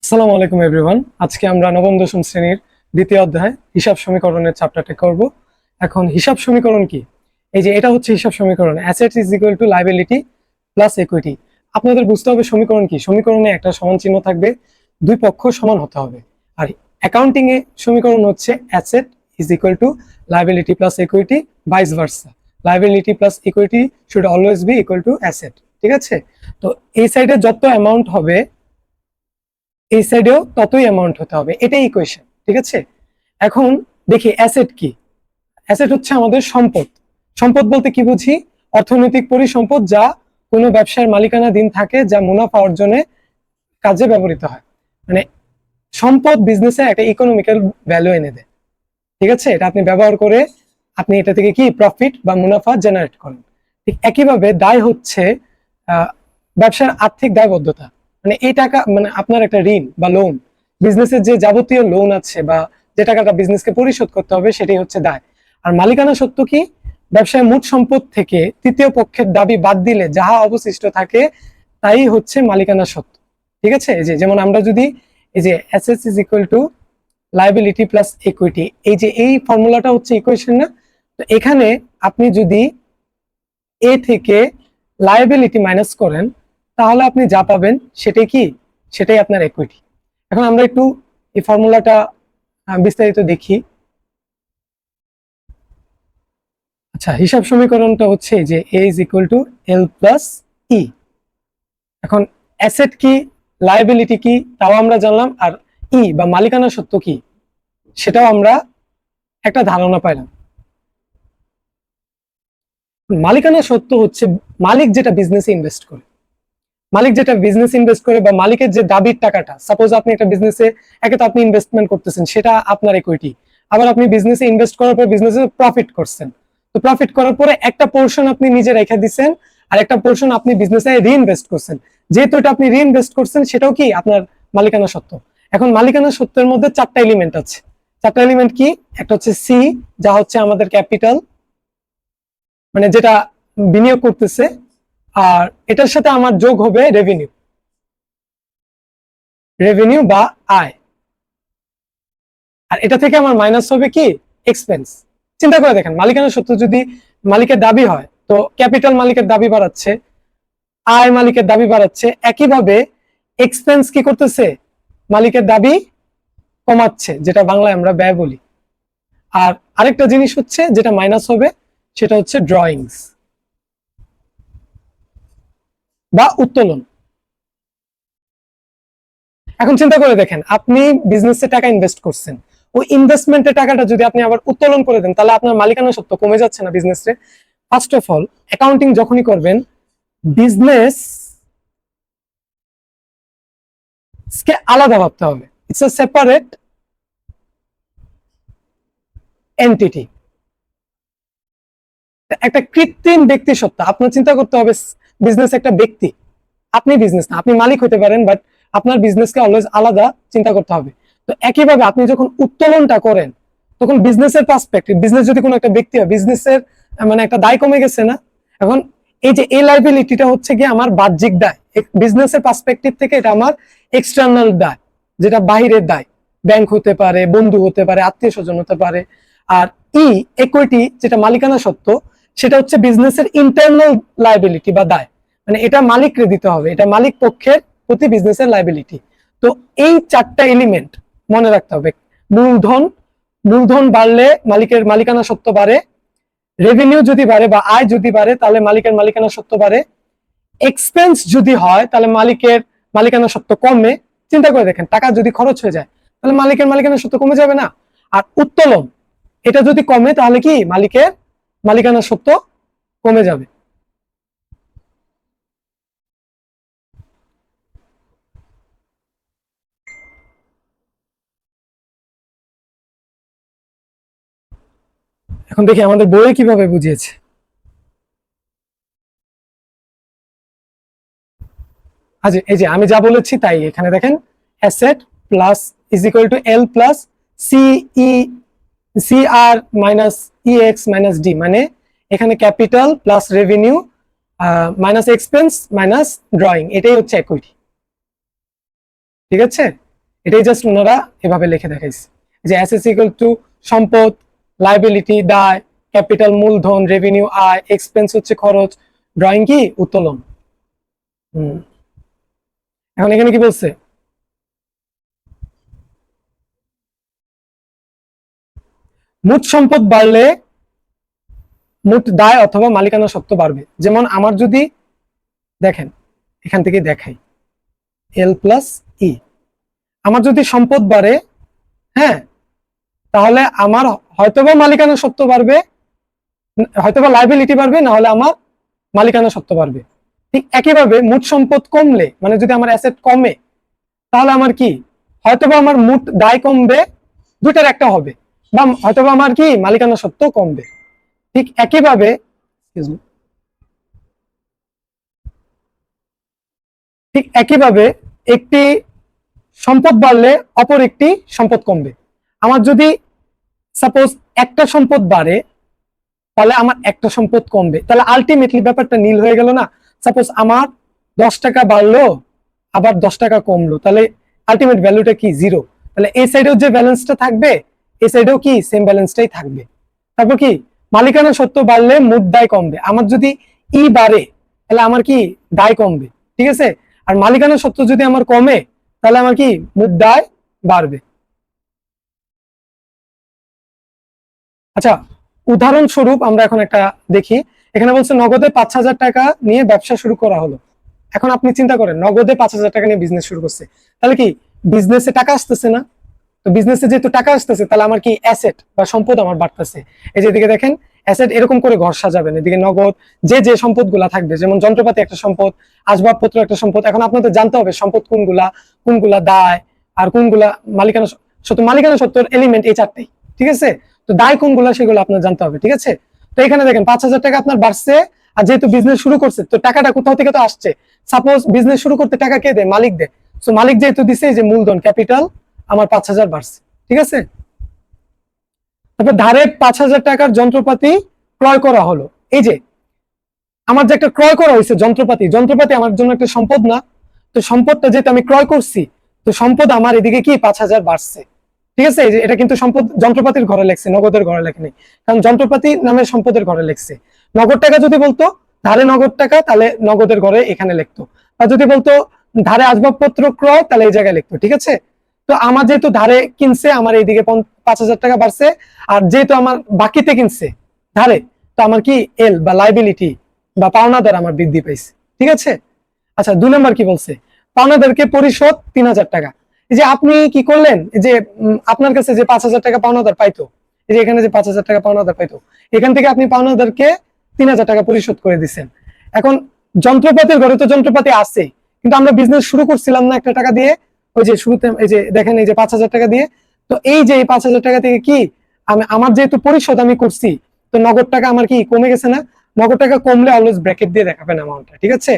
আসসালামু আলাইকুম এভরিওয়ান। আজকে আমরা নবম দশম শ্রেণীর দ্বিতীয় অধ্যায় হিসাব সমীকরণের চ্যাপ্টারটা করব। এখন হিসাব সমীকরণ কি? এই যে এটা হচ্ছে হিসাব সমীকরণ, asset is equal two liability plus equity. আপনাদের বুঝতে হবে সমীকরণ কি। সমীকরণে একটা সমান চিহ্ন থাকবে, দুই পক্ষ সমান হতে হবে। আর অ্যাকাউন্টিং এ সমীকরণ হচ্ছে asset is equal two liability plus equity, vice versa. Liability plus equity should always be equal to asset. ঠিক আছে? তো এই সাইডে যত অ্যামাউন্ট হবে এই সাইডেও ততই অ্যামাউন্ট হতে হবে, এটাই ইকুয়েশন। ঠিক আছে? এখন দেখি অ্যাসেট কি। অ্যাসেট হচ্ছে আমাদের সম্পদ। সম্পদ বলতে কি বুঝি? অর্থনৈতিক পরিসম্পদ যা কোনো ব্যবসার মালিকানাধীন থাকে, যা মুনাফা অর্জনে কাজে ব্যবহৃত হয়। মানে সম্পদ বিজনেসে একটা ইকোনমিক্যাল ভ্যালু এনে দেয়। ঠিক আছে? এটা আপনি ব্যবহার করে আপনি এটা থেকে কি প্রফিট বা মুনাফা জেনারেট করেন। ঠিক একইভাবে দায় হচ্ছে ব্যবসার আর্থিক দায়বদ্ধতা। মানে এই টাকা, মানে আপনার একটা ঋণ বা লোন, বিজনেসের যে যাবতীয় লোন আছে বা যে টাকাটা বিজনেসকে পরিশোধ করতে হবে সেটাই হচ্ছে দায়। আর মালিকানা সত্ত্ব কি? ব্যবসায় মোট সম্পদ থেকে তৃতীয় পক্ষের দাবি বাদ দিলে যাহা অবশিষ্ট থাকে তাই হচ্ছে মালিকানা সত্ত্ব। ঠিক আছে? এই যে যেমন আমরা যদি এই যে assets is equal two liability plus equity, এই যে এই ফর্মুলাটা হচ্ছে ইকুয়েশন না? তো এখানে আপনি যদি এ থেকে লায়াবিলিটি মাইনাস করেন তাহলে আপনি যা পাবেন সেটাই কি? সেটাই আপনার ইকুইটি। এখন আমরা একটু এই ফর্মুলাটা বিস্তারিত দেখি। আচ্ছা, হিসাব সমীকরণটা হচ্ছে যে A is equal to L plus E. এখন অ্যাসেট কি, লায়াবিলিটি কি তাও আমরা জানলাম, আর ই বা মালিকানা সত্ত্ব কি সেটাও আমরা একটা ধারণা পাইলাম। মালিকানা সত্ত্ব হচ্ছে মালিক যেটা বিজনেসে ইনভেস্ট করে, মালিক যেটা বিজনেস ইনভেস্ট করে বা মালিকের যে দাবির টাকাটা, সাপোজ আপনি একটা বিজনেসে একে তো আপনি ইনভেস্টমেন্ট করতেছেন, সেটা আপনার ইকুইটি। আবার আপনি বিজনেসে ইনভেস্ট করার পর বিজনেসে প্রফিট করছেন, তো প্রফিট করার পরে একটা পোর্শন আপনি নিজে রেখে দিচ্ছেন আর একটা পোর্শন আপনি বিজনেসে রিইনভেস্ট করছেন। যেহেতু এটা আপনি রিইনভেস্ট করছেন সেটাও কি আপনার মালিকানা সত্ত্ব। এখন মালিকানা সত্ত্বের মধ্যে চারটা এলিমেন্ট আছে। চারটা এলিমেন্ট কি? একটা হচ্ছে সি, যা হচ্ছে আমাদের ক্যাপিটাল, মানে যেটা বিনিয়োগ করতেছে। আর এটার সাথে আমার যোগ হবে রেভিনিউ, রেভিনিউ বা আয়। আর এটা থেকে আমার মাইনাস হবে কি? এক্সপেন্স। চিন্তা করে দেখেন, মালিকানা সত্ত্ব যদি মালিকের দাবি হয় তো ক্যাপিটাল মালিকের দাবি বাড়াচ্ছে, আয় মালিকের দাবি বাড়াচ্ছে, একইভাবে এক্সপেন্স কি করতেছে? মালিকের দাবি কমাচ্ছে, যেটা বাংলায় আমরা ব্যয় বলি। আর আরেকটা জিনিস হচ্ছে যেটা মাইনাস হবে, সেটা হচ্ছে ড্রয়িংস বা উত্তোলন। এখন চিন্তা করে দেখেন, আপনি বিজনেসে টাকা ইনভেস্ট করছেন, ওই ইনভেস্টমেন্টের টাকাটা যদি আপনি আবার উত্তোলন করে দেন তাহলে আপনার মালিকানা সত্ত্ব কমে যাচ্ছে না বিজনেসে? ফার্স্ট অফ অল, অ্যাকাউন্টিং যখনই করবেন, বিজনেস কে আলাদা ভাবতে হবে। ইটস আ সেপারেট এন্টিটি, একটা কৃত্রিম ব্যক্তি সত্তা। আপনার চিন্তা করতে হবে বিজনেস একটা ব্যক্তি, আপনি বিজনেস না। আপনি মালিক হতে পারেন, বাট আপনার বিজনেসকে অলওয়েজ আলাদা চিন্তা করতে হবে। তো একইভাবে আপনি যখন উত্তোলনটা করেন তখন বিজনেসের পার্সপেক্টিভ, বিজনেস যদি কোনো একটা ব্যক্তি হয়, বিজনেসের মানে একটা দায় কমে গেছে না? এখন এই যে এই লাইবিলিটিটা হচ্ছে কি আমার বাহ্যিক দায়, বিজনেসের পার্সপেক্টিভ থেকে এটা আমার এক্সটার্নাল দায়, যেটা বাহিরের দায়। ব্যাংক হতে পারে, বন্ধু হতে পারে, আত্মীয় স্বজন হতে পারে। আর ই ইকুইটি, যেটা মালিকানা সত্ত্ব, সেটা হচ্ছে বিজনেসের ইন্টারনাল লাইবিলিটি বা দায়। মানে এটা মালিককে দিতে হবে, এটা মালিক পক্ষের প্রতি বিজনেসের লাইবিলিটি। তো এই চারটা এলিমেন্ট মনে রাখতে হবে। মূলধন, মূলধন বাড়লে মালিকের মালিকানা সত্ত্ব বাড়ে, রেভিনিউ যদি বাড়ে বা আয় যদি বাড়ে তাহলে মালিকের মালিকানা সত্ত্ব বাড়ে, এক্সপেন্স যদি হয় তাহলে মালিকের মালিকানা সত্ত্ব কমে। চিন্তা করে দেখেন, টাকা যদি খরচ হয়ে যায় তাহলে মালিকের মালিকানা সত্ত্ব কমে যাবে না? আর উত্তোলন, এটা যদি কমে তাহলে কি মালিকের মালিকানা সত্ত্ব কমে যাবে। এখন দেখি আমাদের বইয়ে কিভাবে বুঝিয়েছে। আচ্ছা, এই যে আমি যা বলেছি তাই এখানে দেখেন, asset plus is equal to L plus C C R minus E X minus D. মানে এখানে capital plus revenue minus expense minus drawing, এটাই হচ্ছে ইকুইটি। ঠিক আছে? এটাই জাস্ট ওনারা এভাবে লিখে দেখাইছে যে অ্যাসেটস ইকুয়াল টু সম্পদ, লাইবিলিটি দায়, ক্যাপিটাল মূলধন, রেভিনিউ আয়, এক্সপেন্স হচ্ছে খরচ, ড্রয়িং কি উত্তোলন। এখন এখানে কি বলছে, মোট সম্পদ বাড়লে মোট দায় অথবা মালিকানা সত্ত্ব বাড়বে। যেমন আমার যদি দেখেন এখান থেকে দেখাই এল প্লাস ই, আমার যদি সম্পদ বাড়ে, হ্যাঁ, তাহলে আমার হয়তোবা মালিকানা সত্ত্ব বাড়বে, হয়তোবা লাইবিলিটি বাড়বে, না হলে আমার মালিকানা সত্ত্ব বাড়বে। ঠিক একইভাবে মোট সম্পদ কমলে, মানে যদি আমার অ্যাসেট কমে, তাহলে আমার কি হয়তোবা আমার মোট দায় কমবে, দুইটার একটা হবে, বা হয়তোবা আমার কি মালিকানা সত্ত্ব কমবে। ঠিক একইভাবে একটি সম্পদ বাড়লে অপর একটি সম্পদ কমবে। আমার যদি সাপোজ একটা সম্পদ বাড়ে, তাহলে আমার একটা সম্পদ কমবে, তাহলে আলটিমেটলি ব্যাপারটা নীল হয়ে গেল না। সাপোজ আমার 10 টাকা বাড়লো, আবার 10 টাকা কমলো, তাহলে আলটিমেট ভ্যালুটা কি 0। তাহলে এই সাইডেও যে ব্যালেন্সটা থাকবে, এই সাইডেও কি সেম ব্যালেন্সটাই থাকবে। তারপর কি মালিকানা সত্ত্ব বাড়লে মোট দায় কমবে। আমার যদি ই বাড়ে, তাহলে আমার কি দায় কমবে, ঠিক আছে। আর মালিকানা সত্ত্ব যদি আমার কমে, তাহলে আমার কি মোট দায় বাড়বে। আচ্ছা, উদাহরণস্বরূপ আমরা এখন একটা দেখি। এখানে বলছে নগদে 5,000 টাকা নিয়ে ব্যবসা শুরু করা হলো। এখন আপনি চিন্তা করেন, নগদে 5,000 টাকা নিয়ে বিজনেস শুরু করছে, তাহলে কি বিজনেসে টাকা আসতেছে না? তো বিজনেসে যেহেতু টাকা আসতেছে, তাহলে আমার কি অ্যাসেট বা সম্পদ আমার বাড়তেছে। এই যে এদিকে দেখেন, অ্যাসেট এরকম করে ঘর সাজাবেন, এদিকে নগদ যে যে সম্পদ গুলা থাকবে, যেমন যন্ত্রপাতি একটা সম্পদ, আসবাবপত্র একটা সম্পদ। এখন আপনাদের জানতে হবে সম্পদ কোনগুলা, কোনগুলা দায়, আর কোনগুলা মালিকানা সত্ত্ব। মালিকানা সত্ত্বের এলিমেন্ট এই 4টাই, ঠিক আছে। তো দায় কোনগুলা সেগুলো আপনার জানতে হবে, ঠিক আছে। তো এখানে দেখেন 5,000 টাকা আপনার বাড়ছে, আর যেহেতু বিজনেস শুরু করছে, তো টাকাটা কোথাও থেকে তো আসছে। সাপোজ বিজনেস শুরু করতে টাকা কে দেয়? মালিক দেয়। সো মালিক যেহেতু দিছে, যে মূলধন ক্যাপিটাল আমার 5,000 বাড়ছে, ঠিক আছে। তারপর ধারে 5,000 টাকার যন্ত্রপাতি ক্রয় করা হলো। এই যে আমার যে একটা ক্রয় করা হয়েছে যন্ত্রপাতি, যন্ত্রপাতি আমার জন্য একটা সম্পদ না? তো সম্পদটা যেহেতু আমি ক্রয় করছি, তো সম্পদ আমার এদিকে কি 5,000 বাড়ছে, ঠিক আছে। এটা কিন্তু সম্পদ যন্ত্রপাতির ঘরে লেখছে, নগদের ঘরে লেখেনি, কারণ যন্ত্রপাতি নামে সম্পদের ঘরে লেখছে। নগদ টাকা যদি বলতো ধারে নগদ টাকা, তাহলে নগদের ঘরে এখানে লিখতো। আর যদি বলতো ধারে আসবাবপত্র ক্রয়, তাহলে এই জায়গায় লিখতো, ঠিক আছে। তো আমার যেহেতু ধারে কিনছে, আমার এইদিকে 5,000 টাকা বাড়ছে, আর যেহেতু আমার বাকিতে কিনছে ধারে, তো আমার কি এল বা লাইবিলিটি বা পাওনাদার আমার বৃদ্ধি পাইছে, ঠিক আছে। আচ্ছা, 2 নম্বর কি বলছে, পাওনাদারকে পরিশোধ 3,000 টাকা। এই যে আপনি কি করলেন, যে আপনার কাছে যে 5,000 টাকা পাওনাদার পাইতো, এই যে এখানে যে 5,000 টাকা পাওনাদার পাইতো, এখান থেকে আপনি পাওনাদারকে 3,000 টাকা পরিশোধ করে দিচ্ছেন। এখন যন্ত্রপাতির ঘরে তো যন্ত্রপাতি আছে, কিন্তু আমরা বিজনেস শুরু করছিলাম না একটা টাকা দিয়ে, ওই যে শুরুতে এই যে দেখেন এই যে 5,000 টাকা দিয়ে। তো এই যে 5,000 টাকা থেকে কি আমার যেহেতু পরিশোধ আমি করছি, তো নগদ টাকা আমার কি কমে গেছে না? নগদ টাকা কমলে অলওয়েজ ব্র্যাকেট দিয়ে দেখাবেন অ্যামাউন্টটা, ঠিক আছে।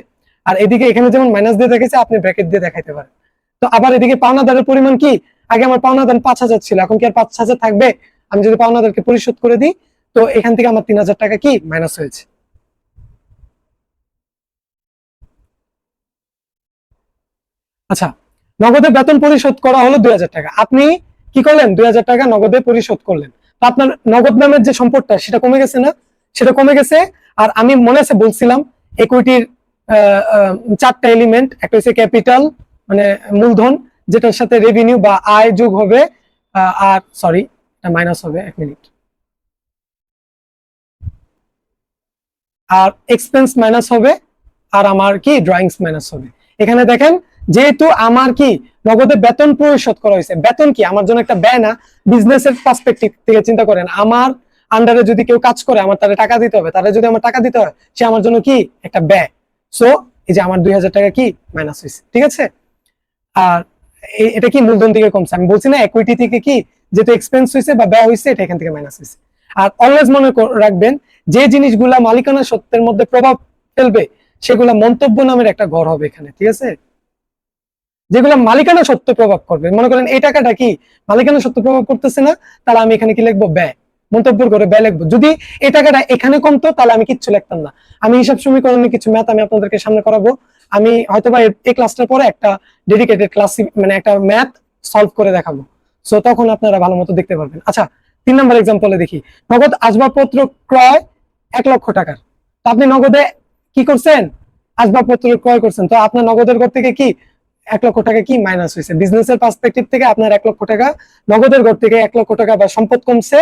আর এদিকে এখানে যেমন মাইনাস দিয়ে দেখেছে, আপনি ব্র্যাকেট দিয়ে দেখাইতে পারেন। তো আবার এদিকে পাওনাদারের পরিমাণ কি, আগে আমার পাওনাদার 5,000 ছিল, এখন কি আর 5,000 থাকবে? আমি যদি পাওনাদারকে পরিশোধ করে দিই, তো এখান থেকে আমার 3,000 টাকা কি মাইনাস হয়েছে। আচ্ছা, নগদে বেতন পরিশোধ করা হলো 2,000 টাকা। আপনি কি করলেন? 2,000 টাকা নগদে পরিশোধ করলেন। তো আপনার নগদ নামের যে সম্পদটা, সেটা কমে গেছে না? সেটা কমে গেছে। আর আমি মনে আছে বলছিলাম ইকুইটির 4টা এলিমেন্ট, একটা হচ্ছে ক্যাপিটাল মানে মূলধন, যেটার সাথে রেভিনিউ বা আয় যোগ হবে, আর সরি মাইনাস হবে, 1 মিনিট, আর এক্সপেন্স মাইনাস হবে, আর আমার কি ড্রয়িংস মাইনাস হবে। এখানে দেখেন, যেহেতু আমার কি নগদে বেতন পরিশোধ করা হয়েছে, বেতন কি আমার জন্য একটা ব্যয় না? বিজনেসের পার্সপেক্টিভ থেকে চিন্তা করেন, আমার আন্ডারে যদি কেউ কাজ করে, আমার তারে টাকা দিতে হবে, তারে যদি আমার টাকা দিতে হয়, সে আমার জন্য কি একটা ব্যয়। সো এই যে আমার 2,000 টাকা কি মাইনাস হয়েছে, ঠিক আছে। আর এটা কি মূলধন থেকে কমছে, আমি বলছি না ইকুইটি থেকে কি যেহেতু এক্সপেন্স হয়েছে বা ব্যয় হয়েছে, এটা এখান থেকে মাইনাস হয়েছে। আর অলওয়েজ মনে রাখবেন, যে জিনিসগুলা মালিকানা সত্ত্বের মধ্যে প্রভাব ফেলবে, সেগুলা মন্তব্য নামের একটা ঘর হবে এখানে, ঠিক আছে। যেগুলো মালিকানা সত্ত্বে প্রভাব করবে, মনে করেন এই টাকাটা কি মালিকানা সত্ত্বে প্রভাব করতেছে না, তাহলে আমি এখানে কি লিখবো? ব্যয়। মন্তব্যের করে ব্যয় লিখবো। যদি এই টাকাটা এখানে কমতো, তাহলে আমি কিচ্ছু লিখতাম না। আমি হিসাব সমীকরণে কিছু ম্যাথ আমি আপনাদেরকে সামনে করাবো। আমি হয়তোবা এই ক্লাসটার পরে একটা ডেডিকেটেড ক্লাস, মানে একটা ম্যাথ সলভ করে দেখাবো। সো তখন আপনারা ভালো মতো দেখতে পারবেন। আচ্ছা, 3 নম্বর এক্সাম্পলে দেখি। নগদ আসবাবপত্র ক্রয় 1,00,000 টাকার। তো আপনি নগদে কি করছেন? আসবাবপত্র ক্রয় করছেন। তো আপনার নগদের ঘর থেকে কি 1,00,000 টাকা কি মাইনাস হয়েছে? বিজনেসের পার্সপেক্টিভ থেকে আপনার 1,00,000 টাকা নগদের ঘর থেকে 1,00,000 টাকা বা সম্পদ কমছে।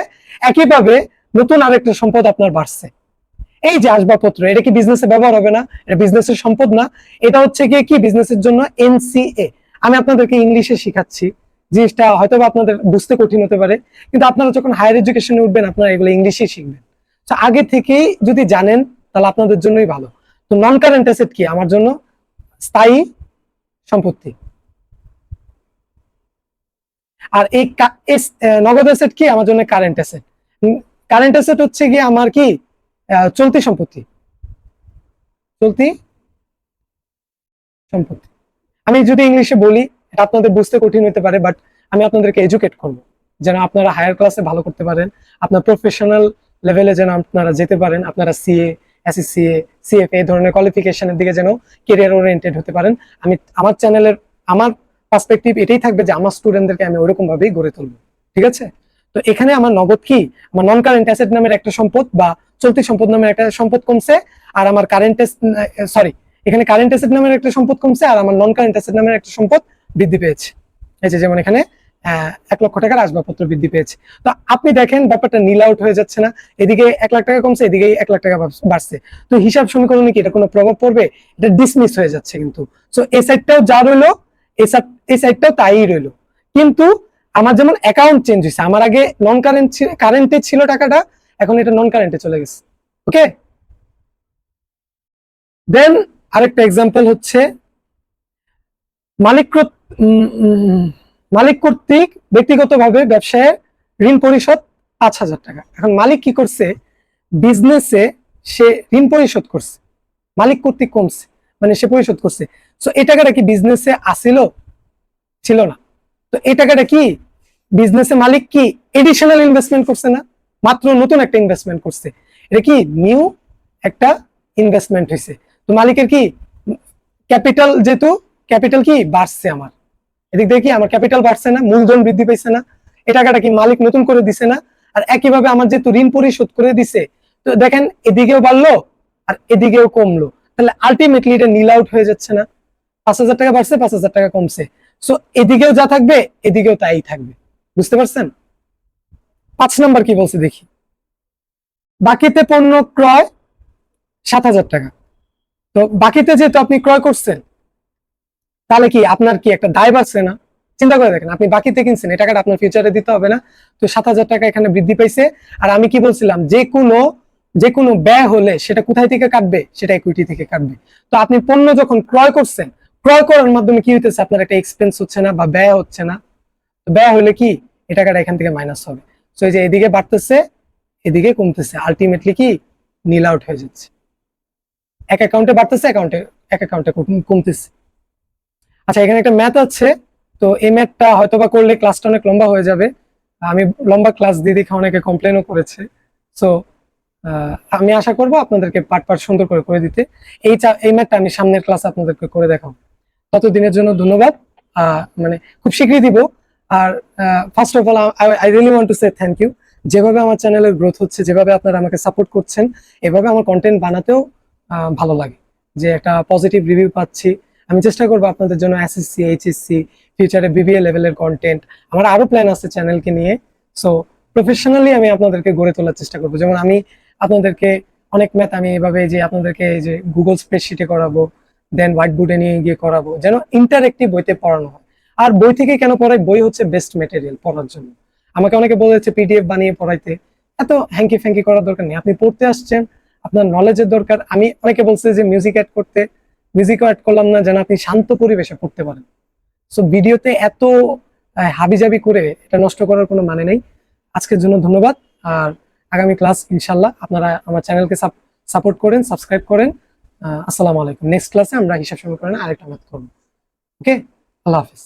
একইভাবে নতুন আরেকটা সম্পদ আপনার বাড়ছে। এই যে আসবাবপত্র, এটা কি বিজনেসে ব্যবহার হবে না? এটা বিজনেসের সম্পদ না? এটা হচ্ছে গিয়ে কি বিজনেসের জন্য এনসিএ। আমি আপনাদেরকে ইংলিশে শিখাচ্ছি, জিনিসটা হয়তো আপনাদের বুঝতে কঠিন হতে পারে, কিন্তু আপনারা যখন হায়ার এডুকেশনে উঠবেন আপনারা এগুলো ইংলিশে শিখবেন। তো আগে থেকেই যদি জানেন তাহলে আপনাদের জন্যই ভালো। তো নন কারেন্ট অ্যাসেট কি? আমার জন্য স্থায়ী সম্পত্তি। আর এই নগদ অ্যাসেট কি? আমার জন্য কারেন্ট অ্যাসেট। কারেন্ট অ্যাসেট হচ্ছে গিয়ে আমার কি চলতি সম্পত্তি। চলতি সম্পত্তি। আমি যদি ইংলিশে বলি এটা আপনাদের বুঝতে কঠিন হতে পারে, বাট আমি আপনাদেরকে এডুকেট করবো যেন আপনারা হায়ার ক্লাসে ভালো করতে পারেন, আপনার প্রফেশনাল লেভেলে যেন আপনারা যেতে পারেন, আপনারা সিএ, এসএসসিএ, সিএফএ এই ধরনের কোয়ালিফিকেশনের দিকে যেন ক্যারিয়ার ওরিয়েন্টেড হতে পারেন। আমি আমার চ্যানেলের আমার পার্সপেক্টিভ এটাই থাকবে যে আমার স্টুডেন্টদেরকে আমি ওরকম ভাবেই গড়ে তুলবো। ঠিক আছে? তো এখানে আমার নগদ কি, আমার নন কারেন্ট অ্যাসেট নামের একটা সম্পদ বা চলতি সম্পদ নামের একটা সম্পদ কমছে, আর আমার কারেন্ট সরি এখানে কারেন্ট অ্যাসেট নামের একটা সম্পদ কমছে আর আমার নন কারেন্ট অ্যাসেট নামের একটা সম্পদ বৃদ্ধি পেয়েছে। এই যে যেমন এখানে 1,00,000 টাকার আসবাবপত্র বৃদ্ধি পেয়েছে। তো আপনি দেখেন ব্যাপারটা নীল আউট হয়ে যাচ্ছে না? এদিকে 1,00,000 টাকা কমছে, এদিকে 1,00,000 টাকা বাড়ছে। তো হিসাব সমীকরণে কি এটা কোনো প্রভাব পড়বে? এটা ডিসমিস হয়ে যাচ্ছে কিন্তু। সো এই সাইডটাও যা রইলো এই সাইডটাও তাই রইলো, কিন্তু আমার যেমন অ্যাকাউন্ট চেঞ্জ হয়েছে। আমার আগে নন কারেন্টে ছিল টাকাটা, এখন এটা নন কারেন্টে চলে গেছে। ওকে, দেন আরেকটা এক্সাম্পল হচ্ছে মালিক কর্তৃক ব্যক্তিগতভাবে ব্যবসায় ঋণ পরিশোধ 5,000 টাকা। এখন মালিক কি করছে? বিজনেসে সে ঋণ পরিশোধ করছে, মালিক কর্তৃক কমছে মানে সে পরিশোধ করছে। তো এই টাকাটা কি বিজনেসে আসিল? ছিল না। তো এই টাকাটা কি বিজনেসে মালিক কি এডিশনাল ইনভেস্টমেন্ট করছে না? মাত্র নতুন একটা ইনভেস্টমেন্ট করছে। এটা কি নিউ একটা ইনভেস্টমেন্ট হয়েছে। তো মালিকের কি ক্যাপিটাল, যেহেতু ক্যাপিটাল কি বাড়ছে, আমার এদিক দিয়ে কি আমার ক্যাপিটাল বাড়ছে না? মূলধন বৃদ্ধি পাইছে না? এই টাকাটা কি মালিক নতুন করে দিছে না? আর একইভাবে আমার যেহেতু ঋণ পরিশোধ করে দিছে, তো দেখেন এদিকেও বাড়লো আর এদিকেও কমলো, তাহলে আলটিমেটলি এটা নীল আউট হয়ে যাচ্ছে না? 5,000 টাকা বাড়ছে, 5,000 টাকা কমছে। সো এদিকেও যা থাকবে এদিকেও তাই থাকবে। বুঝতে পারছেন? 5 নাম্বার কি বলছে দেখি। বাকিতে পণ্য ক্রয় 7,000 টাকা। তো বাকিতে যেহেতু আপনি ক্রয় করছেন, তাহলে কি আপনার কি একটা দায় বাড়ছে না? চিন্তা করে দেখেন, আপনি বাকিতে কিনছেন, এই টাকাটা আপনার ফিউচারে দিতে হবে না? তো 7,000 টাকা এখানে বৃদ্ধি পাইছে। আর আমি কি বলছিলাম, যে কোনো ব্যয় হলে সেটা কোথায় থেকে কাটবে? সেটা ইকুইটি থেকে কাটবে। তো আপনি পণ্য যখন ক্রয় করছেন, ক্রয় করার মাধ্যমে কি হইতেছে? আপনার একটা এক্সপেন্স হচ্ছে না বা ব্যয় হচ্ছে না? ব্যয় হলে কি এই টাকাটা এখান থেকে মাইনাস হবে। তো এই যে এদিকে বাড়তেছে এদিকে কমতেছে, আলটিমেটলি কি নীল আউট হয়ে যাচ্ছে। এক অ্যাকাউন্টে বাড়তেছে, এক অ্যাকাউন্টে কমতেছে। আচ্ছা, এখানে একটা ম্যাথ আছে, তো এই ম্যাথটা হয়তোবা করলে ক্লাসটা অনেক লম্বা হয়ে যাবে। আমি লম্বা ক্লাস দিয়ে দেখে অনেকে কমপ্লেনও করেছে। সো আমি আশা করব আপনাদেরকে পার্ট সুন্দর করে করে দিতে। এই ম্যাথটা আমি সামনের ক্লাসে আপনাদেরকে করে দেখাবো। ততদিনের জন্য ধন্যবাদ। মানে খুব শীঘ্রই দিব। আর first of all I really want to say thank you. যেভাবে আমার চ্যানেলের গ্রোথ হচ্ছে, যেভাবে আপনারা আমাকে সাপোর্ট করছেন, এভাবে আমার কন্টেন্ট বানাতেও ভালো লাগে, যে একটা পজিটিভ রিভিউ পাচ্ছি। আমি চেষ্টা করবো আপনাদের জন্য এসএসসি, এইচএসসি, ফিউচারে বিবিএ লেভেলের কন্টেন্ট, আমার আরো প্ল্যান আছে চ্যানেলকে নিয়ে। সো প্রফেশনালি আমি আপনাদেরকে গড়ে তোলার চেষ্টা করবো। যেমন আমি আপনাদেরকে অনেক ম্যাথ আমি এইভাবে যে আপনাদেরকে এই যে গুগল স্প্রেডশিটে করাবো, দেন হোয়াইট বোর্ডে নিয়ে গিয়ে করাবো, যেন ইন্টারেক্টিভ বইতে পড়ানো হয়। আর বই থেকে কেন পড়াই? বই হচ্ছে বেস্ট মেটেরিয়াল পড়ার জন্য। আমাকে অনেকে বলেছে পিডিএফ বানিয়ে পড়াইতে, এত হ্যাঙ্কি ফ্যাঙ্কি করার দরকার নেই। আপনি পড়তে আসছেন, আপনার নলেজের দরকার। আমি অনেকে বলছে যে মিউজিক অ্যাড করতে, মিউজিকও অ্যাড করলাম না, যেন আপনি শান্ত পরিবেশে পড়তে পারেন। সো ভিডিওতে এত হাবিজাবি করে এটা নষ্ট করার কোনো মানে নেই। আজকের জন্য ধন্যবাদ। আর আগামী ক্লাস ইনশাল্লাহ আপনারা আমার চ্যানেলকে সাপোর্ট করেন, সাবস্ক্রাইব করেন। আসসালামু আলাইকুম। নেক্সট ক্লাসে আমরা হিসাব সমীকরণে আরেকটা ম্যাথ করবো। ওকে, আল্লাহ হাফিজ।